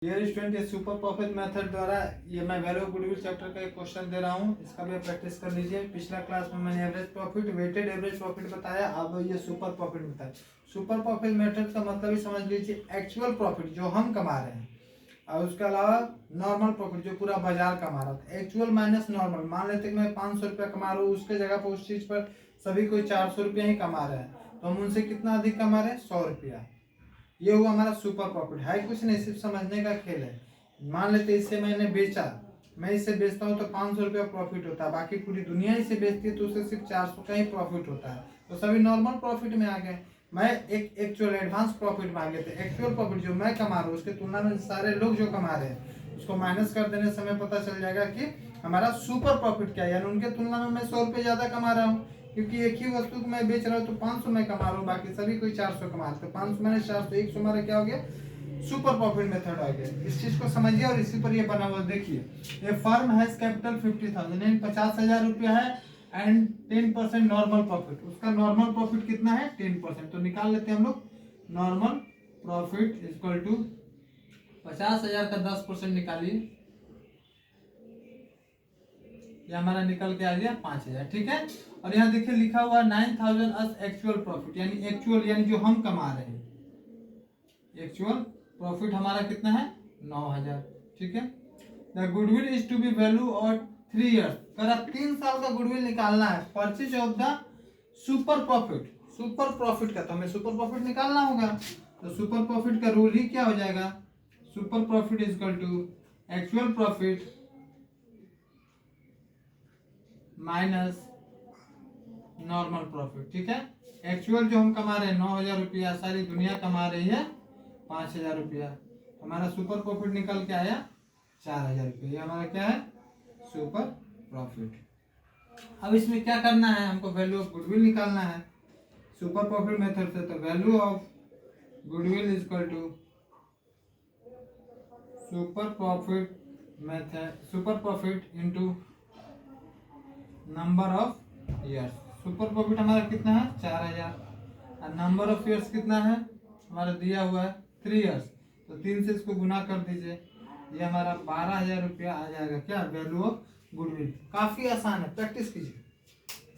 Dear student, ये super profit method द्वारा ये मैं वैल्यू ऑफ गुडविल चैप्टर का एक क्वेश्चन दे रहा हूँ। इसका भी प्रैक्टिस कर लीजिए। पिछला क्लास में मैंने average profit, weighted average profit बताया, अब ये सुपर प्रॉफिट बताया। सुपर प्रॉफिट मेथड का मतलब ही समझ लीजिए एक्चुअल प्रॉफिट जो हम कमा रहे हैं और उसके अलावा नॉर्मल प्रॉफिट जो पूरा बाजार कमा रहा था। Actual minus normal. मान लेते कि मैं 500 रुपया कमा रहा हूँ, उसके जगह पर उस चीज पर सभी कोई 400 रुपया ही कमा रहे हैं, तो हम उनसे कितना अधिक कमा रहे हैं? 100 रुपया। ये हुआ हमारा सुपर प्रॉफिट। है कुछ नहीं, सिर्फ समझने का खेल है। मान लेते इससे मैंने बेचा, मैं इसे बेचता हूँ तो 500 रुपया प्रॉफिट होता है, बाकी पूरी दुनिया इसे बेचती है तो उसे सिर्फ 400 का ही प्रॉफिट होता है। तो सभी नॉर्मल प्रॉफिट में आ गए। मैं एक एक्चुअल एडवांस प्रॉफिट मांगे थे। एक्चुअल प्रॉफिट जो मैं कमा रहा हूँ उसकी तुलना में सारे लोग जो कमा रहे हैं उसको माइनस कर देने समय पता चल जाएगा कि हमारा सुपर प्रॉफिट क्या है। यानी उनके तुलना में मैं 100 रुपये ज्यादा कमा रहा हूँ, क्योंकि एक ही वस्तु को मैं बेच रहा हूँ तो 500 मैं कमा रहा हूँ, बाकी सभी कोई 400 कमा रहे हैं। तो 500 मैंने 400, 100 हमारा क्या हो गया? सुपर प्रॉफिट मेथड आ गया। इस चीज को समझिए और इसी पर ये बना हुआ देखिए। ए फर्म हैज कैपिटल 50,000 यानी 50,000 रुपया है एंड 10% नॉर्मल प्रॉफिट। उसका नॉर्मल प्रॉफिट कितना है? 10%। तो निकाल लेते हैं हम लोग। नॉर्मल प्रॉफिट इक्वल टू 50,000 का 10% निकालिए, ये हमारा निकल के आ गया 5,000। ठीक है। और यहाँ देखिए लिखा हुआ 9,000 अस एक्चुअल प्रॉफिट, यानी एक्चुअल यानी जो हम कमा रहे हैं। एक्चुअल प्रॉफिट हमारा कितना है? 9,000। ठीक है। The goodwill is to be value और 3 ईयर्स। करा 3 साल का गुडविल निकालना है। Purchase of the super profit. Super profit का तो हमें सुपर प्रॉफिट निकालना होगा। तो सुपर प्रॉफिट का रूल ही क्या हो जाएगा? Super profit is equal to actual profit minus normal profit. ठीक है। एक्चुअल जो हम कमा रहे हैं 9,000 रुपया, सारी दुनिया कमा रही है 5,000 रुपया। हमारा सुपर प्रॉफिट निकल के आया 4,000 रुपया। ये हमारा क्या है? Super profit. अब इसमें क्या करना है? हमको वैल्यू ऑफ गुडविल निकालना है सुपर प्रॉफिट मेथड से। तो value of goodwill is equal to super profit method, super profit into number of years. Super profit हमारा कितना है? 4,000। और नंबर ऑफ ईयर्स कितना है? हमारा दिया हुआ है 3 ईयर्स। तो 3 से इसको गुना कर दीजिए, ये हमारा 12,000 रुपया आ जाएगा। क्या? Value of goodwill. काफी आसान है, प्रैक्टिस कीजिए।